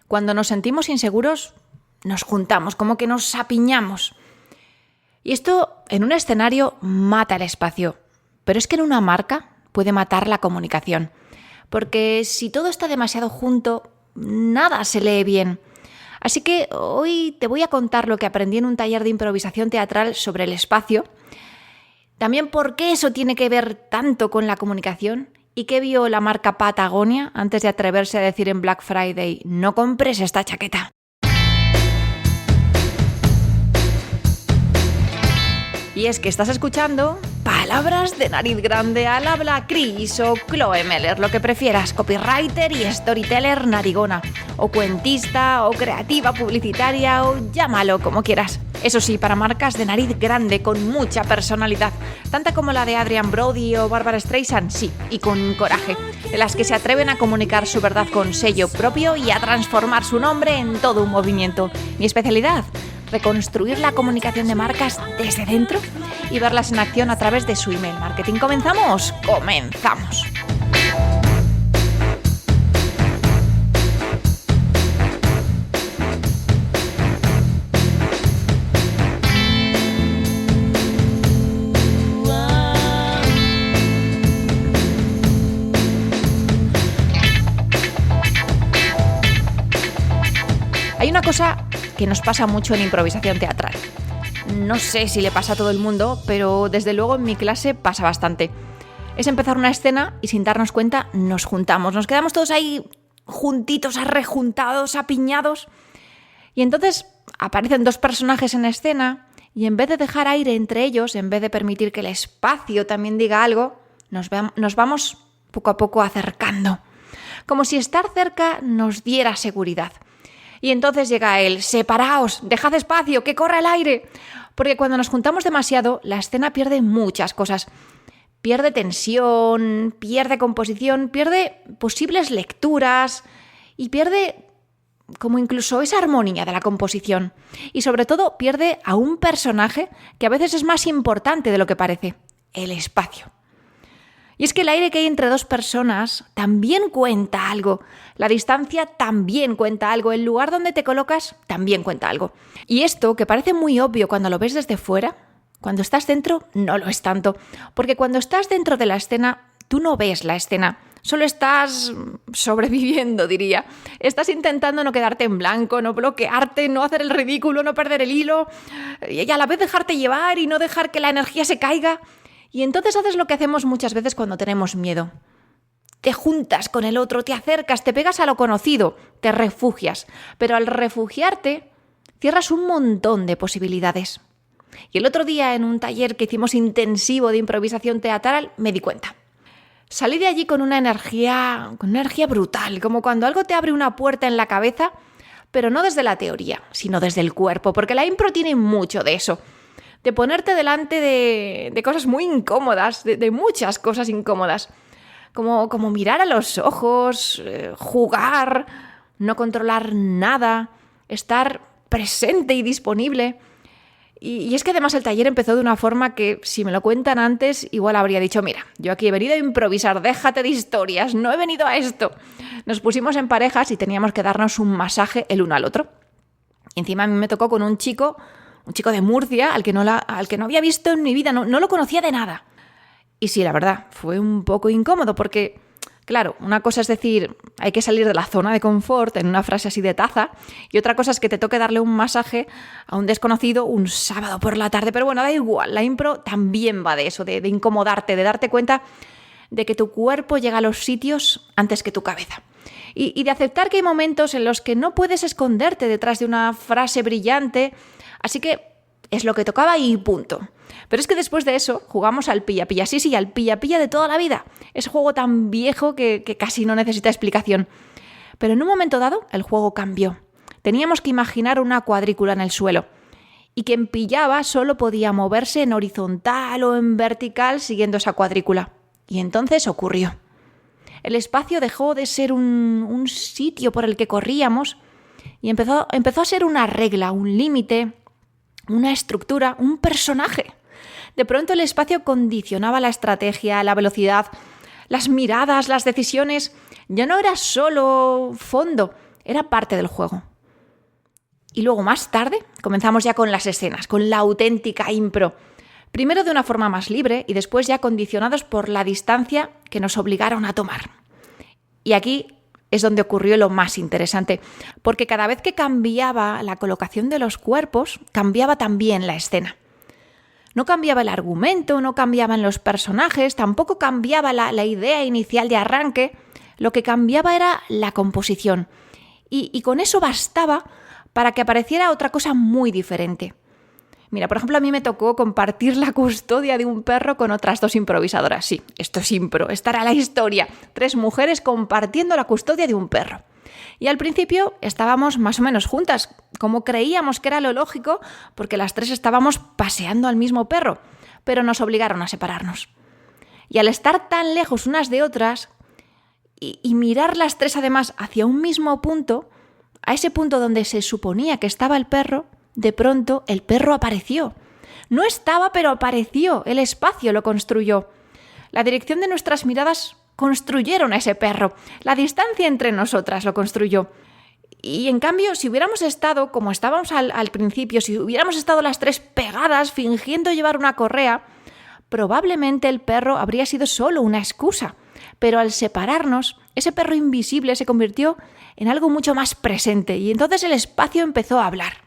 Cuando nos sentimos inseguros, nos juntamos, como que nos apiñamos. Y esto en un escenario mata el espacio, pero es que en una marca puede matar la comunicación, porque si todo está demasiado junto, nada se lee bien. Así que hoy te voy a contar lo que aprendí en un taller de improvisación teatral sobre el espacio, también por qué eso tiene que ver tanto con la comunicación y qué vio la marca Patagonia antes de atreverse a decir en Black Friday: no compres esta chaqueta. Y es que estás escuchando Palabras de Nariz Grande al habla Cris o Chloe Meller, lo que prefieras, copywriter y storyteller narigona, o cuentista, o creativa publicitaria, o llámalo como quieras. Eso sí, para marcas de nariz grande con mucha personalidad, tanta como la de Adrian Brody o Barbara Streisand, sí, y con coraje, de las que se atreven a comunicar su verdad con sello propio y a transformar su nombre en todo un movimiento. Mi especialidad: reconstruir la comunicación de marcas desde dentro y verlas en acción a través de su email marketing. ¿Comenzamos? ¡Comenzamos! Hay una cosa que nos pasa mucho en improvisación teatral. No sé si le pasa a todo el mundo, pero desde luego en mi clase pasa bastante. Es empezar una escena y sin darnos cuenta nos juntamos, nos quedamos todos ahí juntitos, arrejuntados, apiñados. Y entonces aparecen dos personajes en escena y en vez de dejar aire entre ellos, en vez de permitir que el espacio también diga algo, nos vamos poco a poco acercando. Como si estar cerca nos diera seguridad. Y entonces llega él: separaos, dejad espacio, que corra el aire. Porque cuando nos juntamos demasiado, la escena pierde muchas cosas. Pierde tensión, pierde composición, pierde posibles lecturas y pierde como incluso esa armonía de la composición. Y sobre todo pierde a un personaje que a veces es más importante de lo que parece: el espacio. Y es que el aire que hay entre dos personas también cuenta algo. La distancia también cuenta algo. El lugar donde te colocas también cuenta algo. Y esto, que parece muy obvio cuando lo ves desde fuera, cuando estás dentro no lo es tanto. Porque cuando estás dentro de la escena, tú no ves la escena. Solo estás sobreviviendo, diría. Estás intentando no quedarte en blanco, no bloquearte, no hacer el ridículo, no perder el hilo. Y a la vez dejarte llevar y no dejar que la energía se caiga. Y entonces haces lo que hacemos muchas veces cuando tenemos miedo. Te juntas con el otro, te acercas, te pegas a lo conocido, te refugias. Pero al refugiarte, cierras un montón de posibilidades. Y el otro día, en un taller que hicimos intensivo de improvisación teatral, me di cuenta. Salí de allí con una energía brutal, como cuando algo te abre una puerta en la cabeza, pero no desde la teoría, sino desde el cuerpo, porque la impro tiene mucho de eso. De ponerte delante de cosas muy incómodas, de muchas cosas incómodas. Como mirar a los ojos, jugar, no controlar nada, estar presente y disponible. Y es que además el taller empezó de una forma que, si me lo cuentan antes, igual habría dicho: mira, yo aquí he venido a improvisar, déjate de historias, no he venido a esto. Nos pusimos en parejas y teníamos que darnos un masaje el uno al otro. Y encima a mí me tocó con un chico de Murcia, al que no había visto en mi vida, no lo conocía de nada. Y sí, la verdad, fue un poco incómodo porque, claro, una cosa es decir, hay que salir de la zona de confort en una frase así de taza, y otra cosa es que te toque darle un masaje a un desconocido un sábado por la tarde. Pero bueno, da igual, la impro también va de eso, de incomodarte, de darte cuenta de que tu cuerpo llega a los sitios antes que tu cabeza. Y de aceptar que hay momentos en los que no puedes esconderte detrás de una frase brillante. Así que es lo que tocaba y punto. Pero es que después de eso jugamos al pilla-pilla. Sí, al pilla-pilla de toda la vida. Ese juego tan viejo que casi no necesita explicación. Pero en un momento dado el juego cambió. Teníamos que imaginar una cuadrícula en el suelo. Y quien pillaba solo podía moverse en horizontal o en vertical siguiendo esa cuadrícula. Y entonces ocurrió. El espacio dejó de ser un sitio por el que corríamos y empezó a ser una regla, un límite, una estructura, un personaje. De pronto el espacio condicionaba la estrategia, la velocidad, las miradas, las decisiones. Ya no era solo fondo, era parte del juego. Y luego más tarde comenzamos ya con las escenas, con la auténtica impro. Primero de una forma más libre y después ya condicionados por la distancia que nos obligaron a tomar. Y aquí es donde ocurrió lo más interesante, porque cada vez que cambiaba la colocación de los cuerpos, cambiaba también la escena. No cambiaba el argumento, no cambiaban los personajes, tampoco cambiaba la idea inicial de arranque, lo que cambiaba era la composición. Y con eso bastaba para que apareciera otra cosa muy diferente. Mira, por ejemplo, a mí me tocó compartir la custodia de un perro con otras 2 improvisadoras. Sí, esto es impro, esta era la historia. 3 mujeres compartiendo la custodia de un perro. Y al principio estábamos más o menos juntas, como creíamos que era lo lógico, porque las 3 estábamos paseando al mismo perro, pero nos obligaron a separarnos. Y al estar tan lejos unas de otras, y mirar las 3 además hacia un mismo punto, a ese punto donde se suponía que estaba el perro, de pronto el perro apareció. No estaba, pero apareció. El espacio lo construyó. La dirección de nuestras miradas construyeron a ese perro. La distancia entre nosotras lo construyó. Y en cambio, si hubiéramos estado, como estábamos al principio, si hubiéramos estado las 3 pegadas, fingiendo llevar una correa, probablemente el perro habría sido solo una excusa. Pero al separarnos, ese perro invisible se convirtió en algo mucho más presente y entonces el espacio empezó a hablar.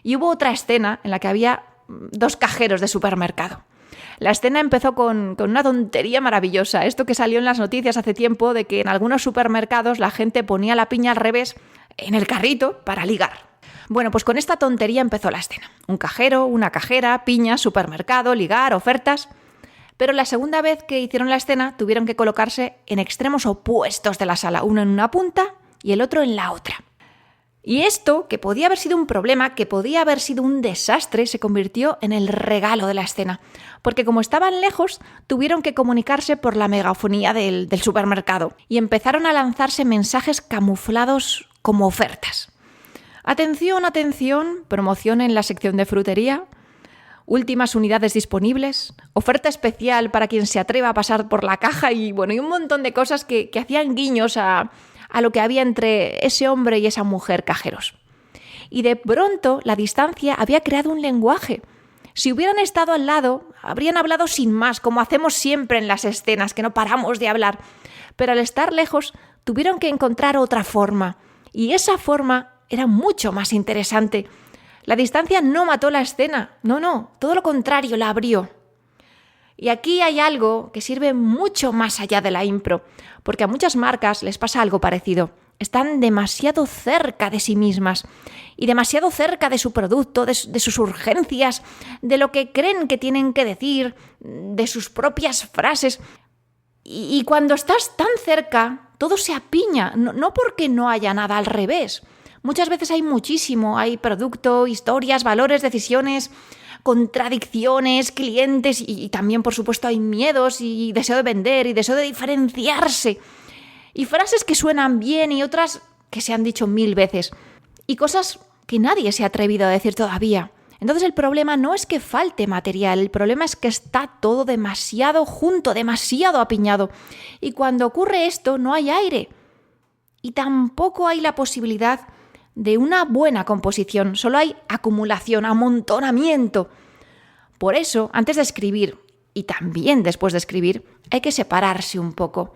Y hubo otra escena en la que había 2 cajeros de supermercado. La escena empezó con una tontería maravillosa. Esto que salió en las noticias hace tiempo de que en algunos supermercados la gente ponía la piña al revés en el carrito para ligar. Bueno, pues con esta tontería empezó la escena. Un cajero, una cajera, piña, supermercado, ligar, ofertas. Pero la segunda vez que hicieron la escena tuvieron que colocarse en extremos opuestos de la sala, uno en una punta y el otro en la otra. Y esto, que podía haber sido un problema, que podía haber sido un desastre, se convirtió en el regalo de la escena. Porque como estaban lejos, tuvieron que comunicarse por la megafonía del supermercado y empezaron a lanzarse mensajes camuflados como ofertas. Atención, atención, promoción en la sección de frutería, últimas unidades disponibles, oferta especial para quien se atreva a pasar por la caja y un montón de cosas que hacían guiños a lo que había entre ese hombre y esa mujer cajeros. Y de pronto la distancia había creado un lenguaje. Si hubieran estado al lado, habrían hablado sin más, como hacemos siempre en las escenas, que no paramos de hablar. Pero al estar lejos, tuvieron que encontrar otra forma. Y esa forma era mucho más interesante. La distancia no mató la escena, no, todo lo contrario, la abrió. Y aquí hay algo que sirve mucho más allá de la impro, porque a muchas marcas les pasa algo parecido. Están demasiado cerca de sí mismas y demasiado cerca de su producto, de sus urgencias, de lo que creen que tienen que decir, de sus propias frases. Y cuando estás tan cerca, todo se apiña, no porque no haya nada, al revés. Muchas veces hay muchísimo, hay producto, historias, valores, decisiones, contradicciones, clientes y también, por supuesto, hay miedos y deseo de vender y deseo de diferenciarse. Y frases que suenan bien y otras que se han dicho 1000 veces. Y cosas que nadie se ha atrevido a decir todavía. Entonces el problema no es que falte material, el problema es que está todo demasiado junto, demasiado apiñado. Y cuando ocurre esto no hay aire. Y tampoco hay la posibilidad de una buena composición, solo hay acumulación, amontonamiento. Por eso, antes de escribir y también después de escribir, hay que separarse un poco.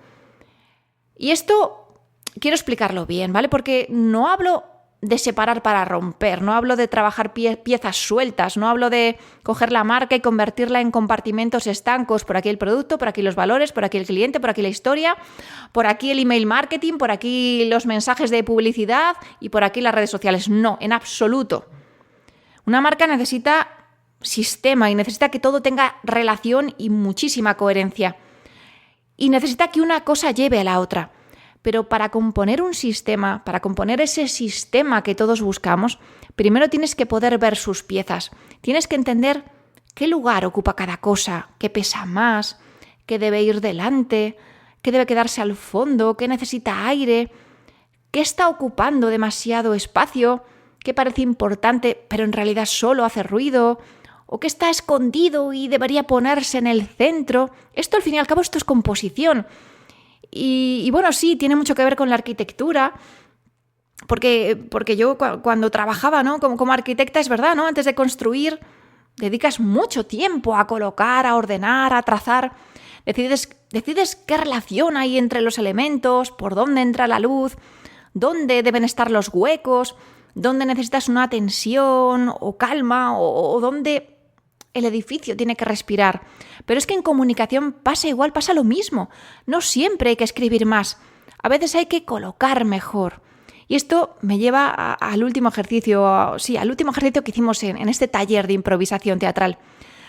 Y esto quiero explicarlo bien, ¿vale? Porque no hablo de separar para romper, no hablo de trabajar piezas sueltas, no hablo de coger la marca y convertirla en compartimentos estancos, por aquí el producto, por aquí los valores, por aquí el cliente, por aquí la historia, por aquí el email marketing, por aquí los mensajes de publicidad y por aquí las redes sociales. No, en absoluto. Una marca necesita sistema y necesita que todo tenga relación y muchísima coherencia. Y necesita que una cosa lleve a la otra. Pero para componer un sistema, para componer ese sistema que todos buscamos, primero tienes que poder ver sus piezas. Tienes que entender qué lugar ocupa cada cosa, qué pesa más, qué debe ir delante, qué debe quedarse al fondo, qué necesita aire, qué está ocupando demasiado espacio, qué parece importante pero en realidad solo hace ruido, o qué está escondido y debería ponerse en el centro. Esto, al fin y al cabo, esto es composición. Y bueno, sí, tiene mucho que ver con la arquitectura, Porque yo cuando trabajaba, ¿no? como arquitecta, es verdad, ¿no? Antes de construir, dedicas mucho tiempo a colocar, a ordenar, a trazar. Decides qué relación hay entre los elementos, por dónde entra la luz, dónde deben estar los huecos, dónde necesitas una tensión o calma o dónde el edificio tiene que respirar. Pero es que en comunicación pasa igual, pasa lo mismo. No siempre hay que escribir más. A veces hay que colocar mejor. Y esto me lleva al último ejercicio, al último ejercicio que hicimos en este taller de improvisación teatral.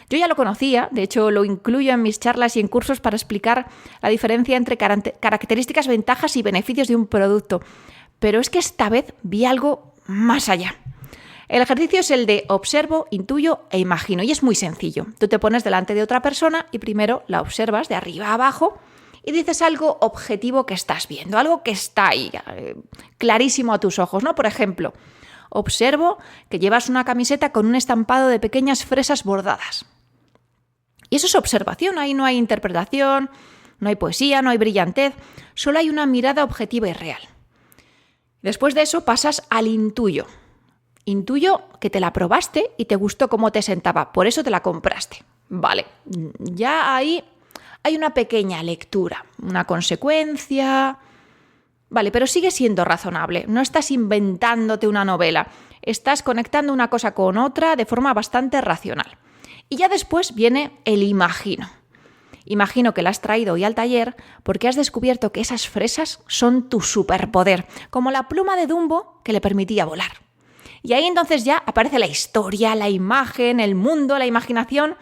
Yo ya lo conocía, de hecho lo incluyo en mis charlas y en cursos para explicar la diferencia entre características, ventajas y beneficios de un producto. Pero es que esta vez vi algo más allá. El ejercicio es el de observo, intuyo e imagino y es muy sencillo. Tú te pones delante de otra persona y primero la observas de arriba a abajo y dices algo objetivo que estás viendo, algo que está ahí, clarísimo a tus ojos, ¿no? Por ejemplo, observo que llevas una camiseta con un estampado de pequeñas fresas bordadas. Y eso es observación, ahí no hay interpretación, no hay poesía, no hay brillantez, solo hay una mirada objetiva y real. Después de eso pasas al intuyo. Intuyo que te la probaste y te gustó cómo te sentaba, por eso te la compraste. Vale, ya ahí hay una pequeña lectura, una consecuencia. Vale, pero sigue siendo razonable, no estás inventándote una novela, estás conectando una cosa con otra de forma bastante racional. Y ya después viene el imagino. Imagino que la has traído hoy al taller porque has descubierto que esas fresas son tu superpoder, como la pluma de Dumbo que le permitía volar. Y ahí entonces ya aparece la historia, la imagen, el mundo, la imaginación,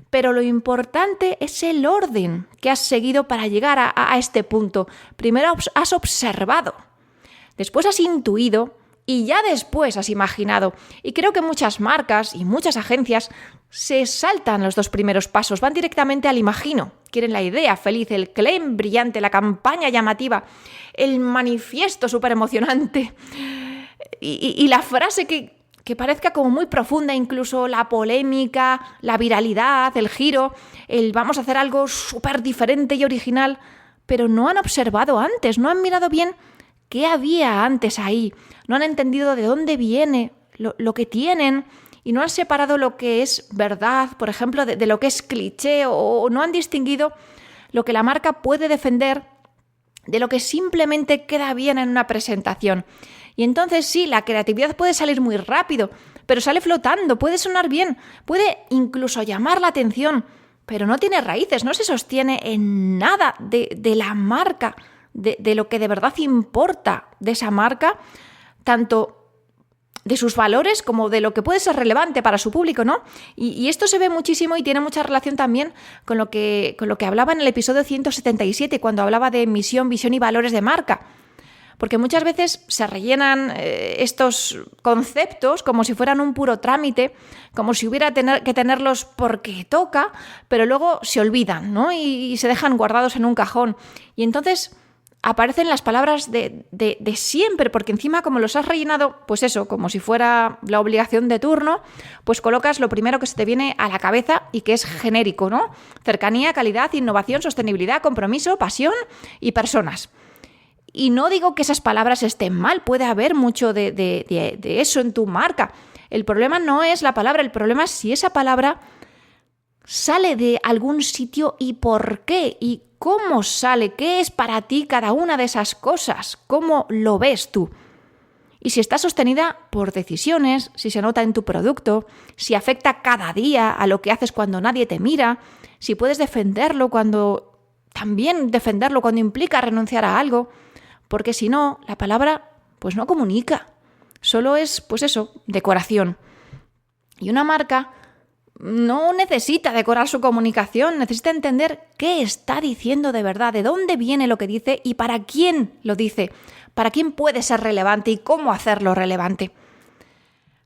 pero lo importante es el orden que has seguido para llegar a este punto. Primero has observado, después has intuido y ya después has imaginado. Y creo que muchas marcas y muchas agencias se saltan los dos primeros pasos, van directamente al imagino. Quieren la idea feliz, el claim brillante, la campaña llamativa, el manifiesto súper emocionante y la frase que parezca como muy profunda, incluso la polémica, la viralidad, el giro, el vamos a hacer algo súper diferente y original, pero no han observado antes, no han mirado bien qué había antes ahí, no han entendido de dónde viene lo que tienen y no han separado lo que es verdad, por ejemplo, de lo que es cliché o no han distinguido lo que la marca puede defender de lo que simplemente queda bien en una presentación. Y entonces sí, la creatividad puede salir muy rápido, pero sale flotando, puede sonar bien, puede incluso llamar la atención, pero no tiene raíces, no se sostiene en nada de la marca, de lo que de verdad importa de esa marca, tanto de sus valores como de lo que puede ser relevante para su público, ¿no? Y esto se ve muchísimo y tiene mucha relación también con lo que hablaba en el episodio 177, cuando hablaba de misión, visión y valores de marca. Porque muchas veces se rellenan estos conceptos como si fueran un puro trámite, como si hubiera que tenerlos porque toca, pero luego se olvidan, ¿no? Y se dejan guardados en un cajón. Y entonces aparecen las palabras de siempre, porque encima como los has rellenado, pues eso, como si fuera la obligación de turno, pues colocas lo primero que se te viene a la cabeza y que es genérico, ¿no? Cercanía, calidad, innovación, sostenibilidad, compromiso, pasión y personas. Y no digo que esas palabras estén mal, puede haber mucho de eso en tu marca. El problema no es la palabra, el problema es si esa palabra sale de algún sitio y por qué, y cómo sale, qué es para ti cada una de esas cosas, cómo lo ves tú. Y si está sostenida por decisiones, si se nota en tu producto, si afecta cada día a lo que haces cuando nadie te mira, si puedes defenderlo cuando implica renunciar a algo. Porque si no, la palabra pues no comunica, solo es, pues eso, decoración. Y una marca no necesita decorar su comunicación, necesita entender qué está diciendo de verdad, de dónde viene lo que dice y para quién lo dice, para quién puede ser relevante y cómo hacerlo relevante.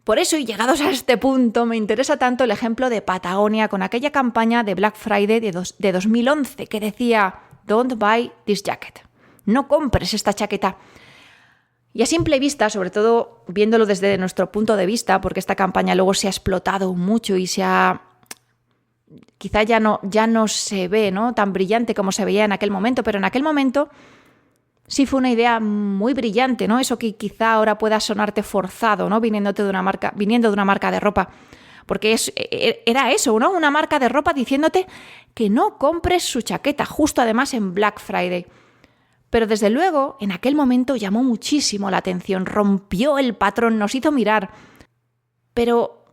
Por eso, y llegados a este punto, me interesa tanto el ejemplo de Patagonia con aquella campaña de Black Friday de 2011 que decía "Don't buy this jacket". No compres esta chaqueta. Y a simple vista, sobre todo viéndolo desde nuestro punto de vista, porque esta campaña luego se ha explotado mucho y quizá ya no se ve, ¿no?, tan brillante como se veía en aquel momento, pero en aquel momento Sí fue una idea muy brillante, ¿no? Eso que quizá ahora pueda sonarte forzado, ¿no? Viniendo de una marca de ropa. Porque era eso, ¿no? Una marca de ropa diciéndote que no compres su chaqueta, justo además en Black Friday. Pero desde luego, en aquel momento llamó muchísimo la atención, rompió el patrón, nos hizo mirar. Pero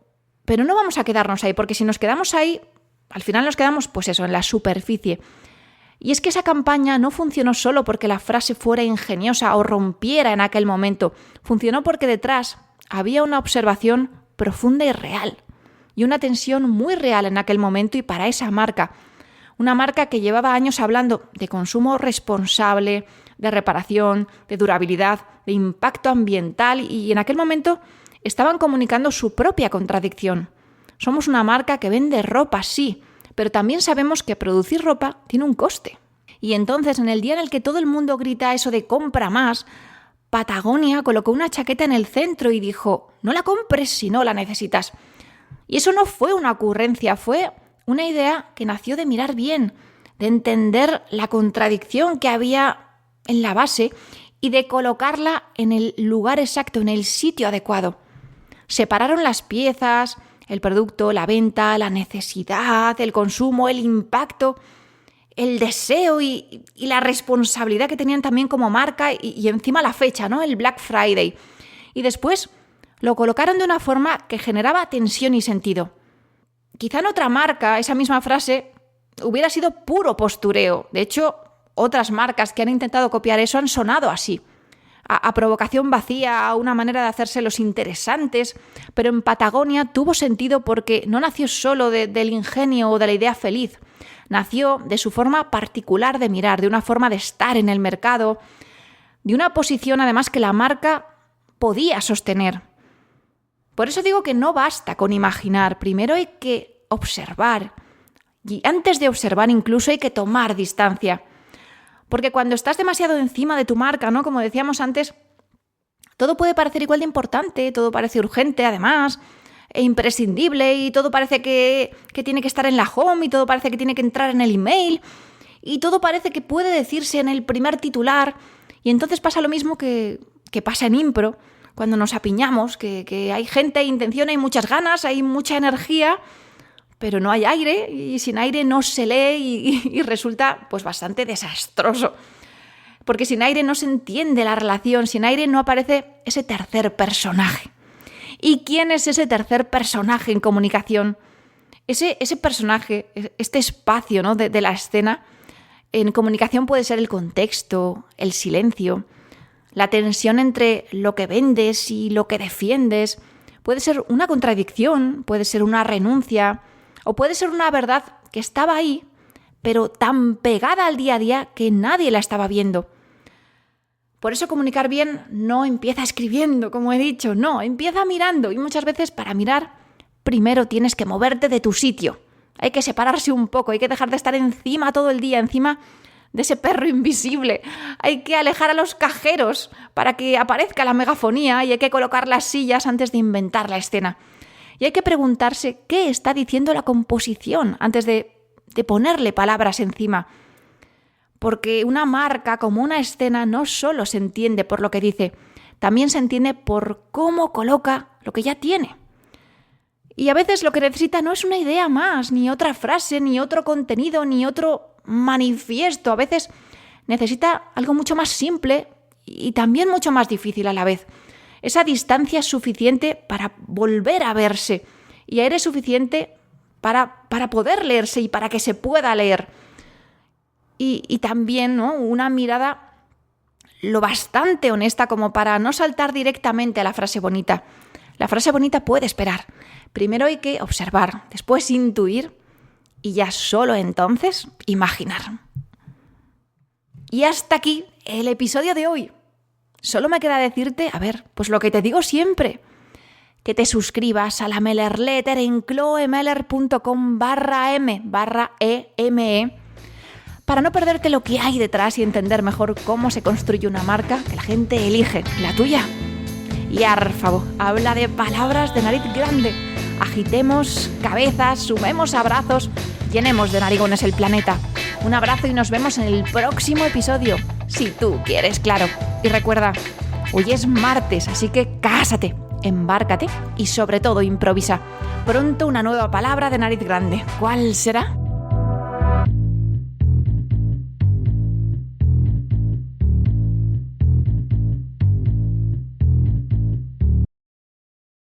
no vamos a quedarnos ahí, porque si nos quedamos ahí, al final nos quedamos, pues eso, en la superficie. Y es que esa campaña no funcionó solo porque la frase fuera ingeniosa o rompiera en aquel momento. Funcionó porque detrás había una observación profunda y real. Y una tensión muy real en aquel momento y para esa marca. Una marca que llevaba años hablando de consumo responsable, de reparación, de durabilidad, de impacto ambiental y en aquel momento estaban comunicando su propia contradicción. Somos una marca que vende ropa, sí, pero también sabemos que producir ropa tiene un coste. Y entonces, en el día en el que todo el mundo grita eso de compra más, Patagonia colocó una chaqueta en el centro y dijo, no la compres si no la necesitas. Y eso no fue una ocurrencia, fue una idea que nació de mirar bien, de entender la contradicción que había en la base y de colocarla en el lugar exacto, en el sitio adecuado. Separaron las piezas, el producto, la venta, la necesidad, el consumo, el impacto, el deseo y la responsabilidad que tenían también como marca y encima la fecha, ¿no? El Black Friday. Y después lo colocaron de una forma que generaba tensión y sentido. Quizá en otra marca esa misma frase hubiera sido puro postureo. De hecho, otras marcas que han intentado copiar eso han sonado así. A provocación vacía, a una manera de hacerse los interesantes, pero en Patagonia tuvo sentido porque no nació solo del ingenio o de la idea feliz. Nació de su forma particular de mirar, de una forma de estar en el mercado, de una posición además que la marca podía sostener. Por eso digo que no basta con imaginar, primero hay que observar. Y antes de observar incluso hay que tomar distancia. Porque cuando estás demasiado encima de tu marca, ¿no? Como decíamos antes, todo puede parecer igual de importante, todo parece urgente además, e imprescindible, y todo parece que tiene que estar en la home, y todo parece que tiene que entrar en el email, y todo parece que puede decirse en el primer titular, y entonces pasa lo mismo que pasa en impro, cuando nos apiñamos, que hay gente, hay intención, hay muchas ganas, hay mucha energía, pero no hay aire y sin aire no se lee y resulta pues bastante desastroso. Porque sin aire no se entiende la relación, sin aire no aparece ese tercer personaje. ¿Y quién es ese tercer personaje en comunicación? Ese personaje, este espacio, ¿no? de la escena, en comunicación puede ser el contexto, el silencio, la tensión entre lo que vendes y lo que defiendes. Puede ser una contradicción, puede ser una renuncia, o puede ser una verdad que estaba ahí, pero tan pegada al día a día que nadie la estaba viendo. Por eso comunicar bien no empieza escribiendo, como he dicho, no, empieza mirando. Y muchas veces para mirar, primero tienes que moverte de tu sitio. Hay que separarse un poco, hay que dejar de estar encima todo el día, encima de ese perro invisible. Hay que alejar a los cajeros para que aparezca la megafonía y hay que colocar las sillas antes de inventar la escena. Y hay que preguntarse qué está diciendo la composición antes de ponerle palabras encima. Porque una marca como una escena no solo se entiende por lo que dice, también se entiende por cómo coloca lo que ya tiene. Y a veces lo que necesita no es una idea más, ni otra frase, ni otro contenido, ni otro manifiesto. A veces necesita algo mucho más simple y también mucho más difícil a la vez. Esa distancia es suficiente para volver a verse y aire suficiente para poder leerse y para que se pueda leer. Y también, ¿no? Una mirada lo bastante honesta como para no saltar directamente a la frase bonita. La frase bonita puede esperar. Primero hay que observar, después intuir y ya solo entonces imaginar. Y hasta aquí el episodio de hoy. Solo me queda decirte, pues lo que te digo siempre, que te suscribas a la Mailer Letter en chloemailer.com/eme para no perderte lo que hay detrás y entender mejor cómo se construye una marca que la gente elige, la tuya. Y Arfavo habla de palabras de nariz grande. Agitemos cabezas, sumemos abrazos, llenemos de narigones el planeta. Un abrazo y nos vemos en el próximo episodio. Si tú quieres, claro. Y recuerda, hoy es martes, así que cásate, embárcate y sobre todo improvisa. Pronto una nueva palabra de nariz grande. ¿Cuál será?